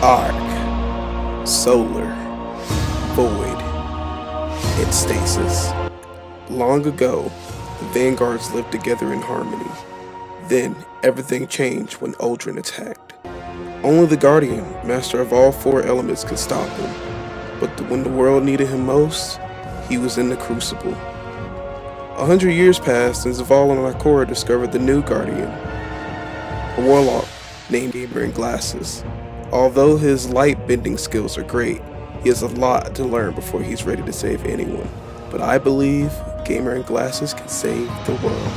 Arc, Solar, Void, and Stasis. Long ago, the Vanguards lived together in harmony. Then, everything changed when Uldren attacked. Only the Guardian, master of all four elements, could stop him. But when the world needed him most, he was in the Crucible. 100 years passed and Zaval and Ikora discovered the new Guardian, a Warlock named Gamer in Glasses. Although his light bending skills are great, he has a lot to learn before he's ready to save anyone. But I believe Gamer in Glasses can save the world.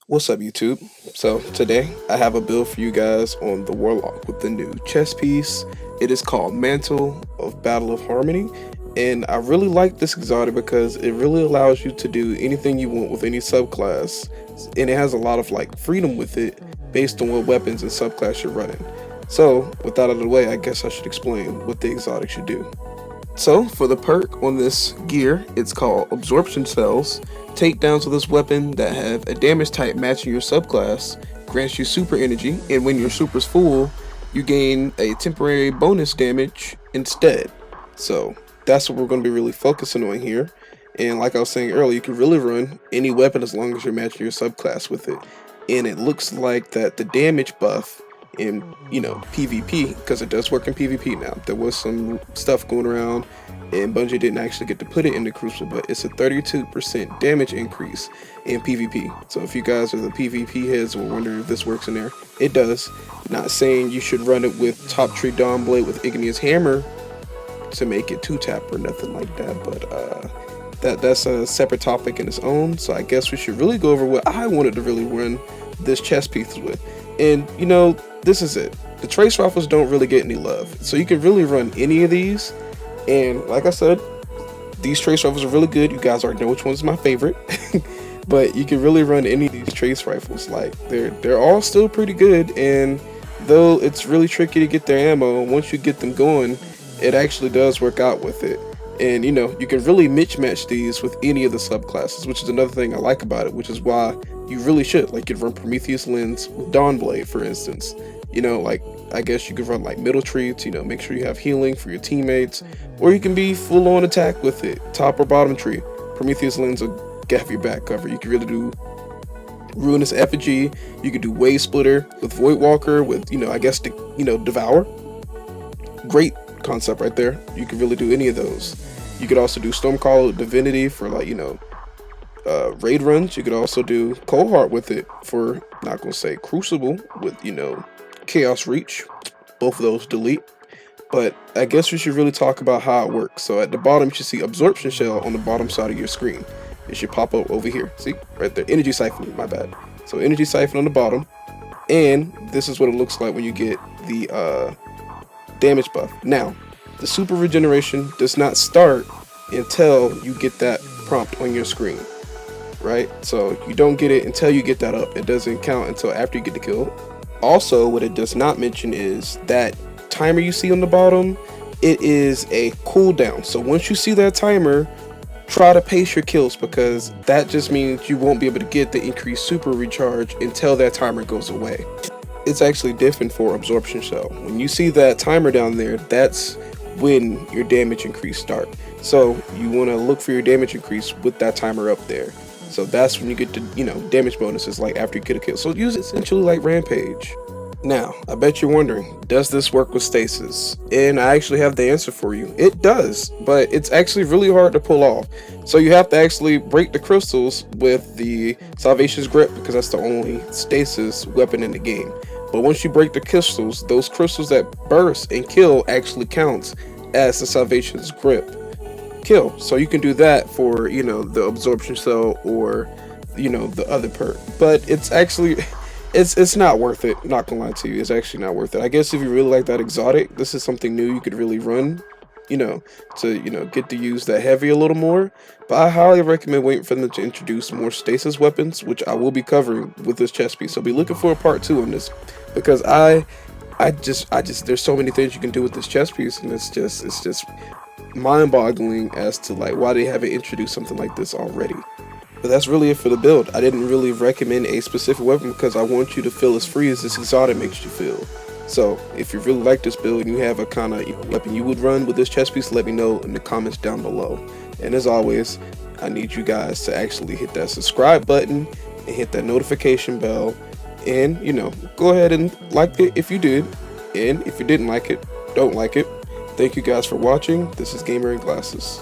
What's up, YouTube? So today I have a build for you guys on the Warlock with the new chess piece. It is called Mantle of Battle of Harmony, and I really like this exotic because it really allows you to do anything you want with any subclass, and it has a lot of freedom with it based on what weapons and subclass you're running. So with that out of the way, I guess I should explain what the exotic should do. So for the perk on this gear, it's called Absorption Cells. Takedowns of this weapon that have a damage type matching your subclass grants you super energy, and when your super's full, you gain a temporary bonus damage instead. So that's what we're going to be really focusing on here. And like I was saying earlier, you can really run any weapon as long as you're matching your subclass with it. And it looks like that the damage buff in PvP, because it does work in PvP now. There was some stuff going around and Bungie didn't actually get to put it in the Crucible, but it's a 32% damage increase in PvP. So if you guys are the PvP heads or wondering if this works in there, it does. Not saying you should run it with Top Tree Dawnblade with Igneous Hammer to make it 2-tap or nothing like that, but that's a separate topic in its own. So I guess we should really go over what I wanted to really run this chess piece with. And this is it. The trace rifles don't really get any love, so you can really run any of these. And like I said, these trace rifles are really good. You guys already know which one's my favorite. But you can really run any of these trace rifles. They're all still pretty good, and though it's really tricky to get their ammo, once you get them going, it actually does work out with it. And you can really mismatch these with any of the subclasses, which is another thing I like about it, which is why you really should. You'd run Prometheus Lens with Dawnblade, for instance. I guess you could run middle tree to make sure you have healing for your teammates, or you can be full on attack with it, top or bottom tree. Prometheus Lens will have your back cover. You can really do Ruinous Effigy. You could do Wave Splitter with Void Walker with I guess Devour. Great concept right there. You could really do any of those. You could also do Stormcaller Divinity for raid runs. You could also do Cold Heart with it for, not gonna say Crucible, with Chaos Reach. Both of those delete. But I guess we should really talk about how it works. So at the bottom you should see Absorption Shell on the bottom side of your screen. It should pop up over here. See? Right there. Energy Siphon, my bad. So Energy Siphon on the bottom. And this is what it looks like when you get the damage buff. Now, the super regeneration does not start until you get that prompt on your screen, right? So you don't get it until you get that up. It doesn't count until after you get the kill. Also, what it does not mention is that timer you see on the bottom, it is a cooldown. So once you see that timer, try to pace your kills, because that just means you won't be able to get the increased super recharge until that timer goes away. It's actually different for Absorption Shell. When you see that timer down there, that's when your damage increase start. So you want to look for your damage increase with that timer up there. So that's when you get the damage bonuses after you get a kill. So use it essentially like Rampage. Now, I bet you're wondering, does this work with stasis? And I actually have the answer for you. It does, but it's actually really hard to pull off. So you have to actually break the crystals with the Salvation's Grip, because that's the only stasis weapon in the game. But once you break the crystals, those crystals that burst and kill actually counts as the Salvation's Grip kill. So you can do that for the Absorption Cell or the other perk. But it's actually it's not worth it. Not gonna lie to you, it's actually not worth it. I guess if you really like that exotic, this is something new you could really run, to get to use that heavy a little more. But I highly recommend waiting for them to introduce more stasis weapons, which I will be covering with this chess piece. So be looking for a part 2 on this, because I just there's so many things you can do with this chess piece, and it's just mind-boggling as to why they haven't introduced something like this already. But that's really it for the build. I didn't really recommend a specific weapon because I want you to feel as free as this exotic makes you feel. So if you really like this build and you have a kind of weapon you would run with this chest piece, let me know in the comments down below. And as always, I need you guys to actually hit that subscribe button and hit that notification bell. And, go ahead and like it if you did. And if you didn't like it, don't like it. Thank you guys for watching. This is Gamer in Glasses.